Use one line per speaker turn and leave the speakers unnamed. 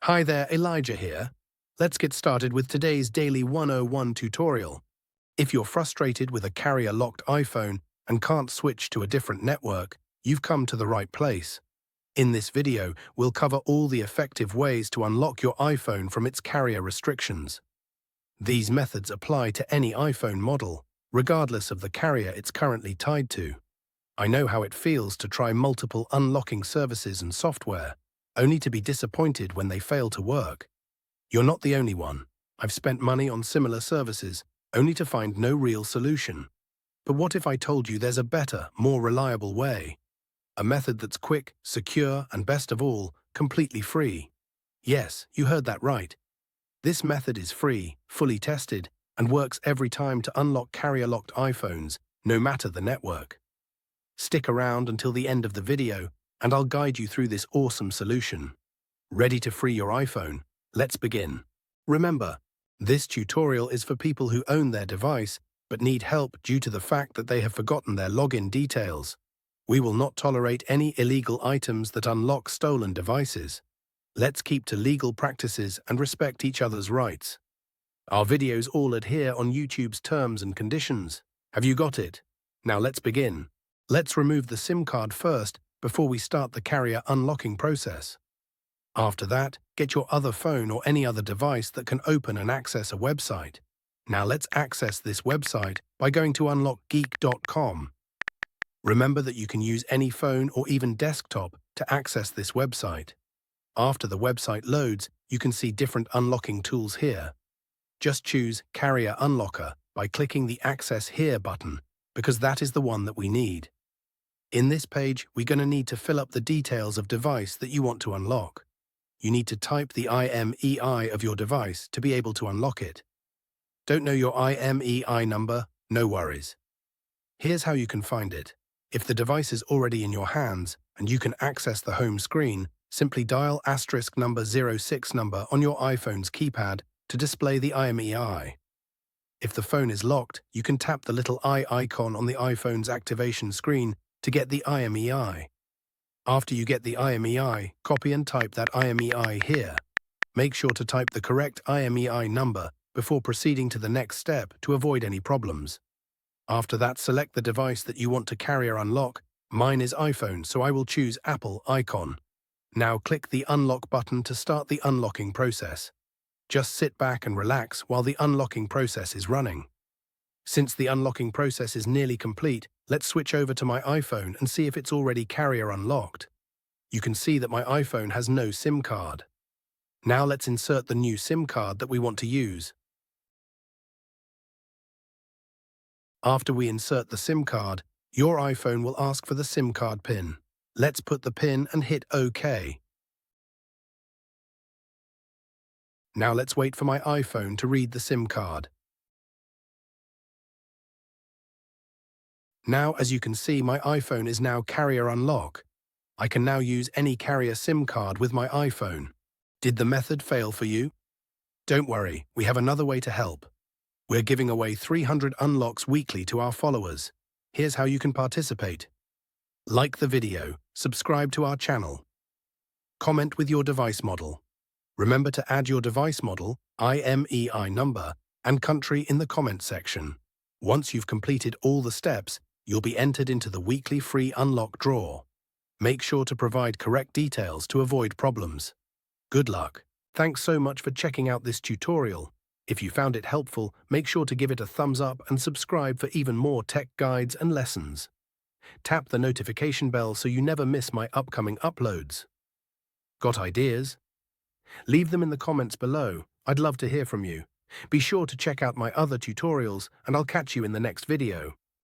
Hi there, Elijah here. Let's get started with today's Daily 101 tutorial. If you're frustrated with a carrier-locked iPhone and can't switch to a different network, you've come to the right place. In this video, we'll cover all the effective ways to unlock your iPhone from its carrier restrictions. These methods apply to any iPhone model, regardless of the carrier it's currently tied to. I know how it feels to try multiple unlocking services and software, only to be disappointed when they fail to work. You're not the only one. I've spent money on similar services, only to find no real solution. But what if I told you there's a better, more reliable way? A method that's quick, secure, and best of all, completely free. Yes, you heard that right. This method is free, fully tested, and works every time to unlock carrier-locked iPhones, no matter the network. Stick around until the end of the video, and I'll guide you through this awesome solution. Ready to free your iPhone? Let's begin. Remember, this tutorial is for people who own their device but need help due to the fact that they have forgotten their login details. We will not tolerate any illegal items that unlock stolen devices. Let's keep to legal practices and respect each other's rights. Our videos all adhere on YouTube's terms and conditions. Have you got it? Now let's begin. Let's remove the SIM card first before we start the carrier unlocking process. After that, get your other phone or any other device that can open and access a website. Now let's access this website by going to unlockgeek.com. Remember that you can use any phone or even desktop to access this website. After the website loads, you can see different unlocking tools here. Just choose Carrier Unlocker by clicking the Access Here button, because that is the one that we need. In this page, we're going to need to fill up the details of device that you want to unlock. You need to type the IMEI of your device to be able to unlock it. Don't know your IMEI number? No worries. Here's how you can find it. If the device is already in your hands and you can access the home screen, simply dial *06 number on your iPhone's keypad to display the IMEI. If the phone is locked, you can tap the little eye icon on the iPhone's activation screen to get the IMEI. After you get the IMEI, copy and type that IMEI here. Make sure to type the correct IMEI number before proceeding to the next step to avoid any problems. After that, select the device that you want to carrier unlock. Mine is iPhone, so I will choose Apple icon. Now click the unlock button to start the unlocking process. Just sit back and relax while the unlocking process is running. Since the unlocking process is nearly complete, let's switch over to my iPhone and see if it's already carrier unlocked. You can see that my iPhone has no SIM card. Now let's insert the new SIM card that we want to use. After we insert the SIM card, your iPhone will ask for the SIM card PIN. Let's put the PIN and hit OK. Now let's wait for my iPhone to read the SIM card. Now, as you can see, my iPhone is now carrier unlock. I can now use any carrier SIM card with my iPhone. Did the method fail for you? Don't worry, we have another way to help. We're giving away 300 unlocks weekly to our followers. Here's how you can participate. Like the video, subscribe to our channel. Comment with your device model. Remember to add your device model, IMEI number, and country in the comment section. Once you've completed all the steps, you'll be entered into the weekly free unlock draw. Make sure to provide correct details to avoid problems. Good luck. Thanks so much for checking out this tutorial. If you found it helpful, make sure to give it a thumbs up and subscribe for even more tech guides and lessons. Tap the notification bell so you never miss my upcoming uploads. Got ideas? Leave them in the comments below. I'd love to hear from you. Be sure to check out my other tutorials, and I'll catch you in the next video.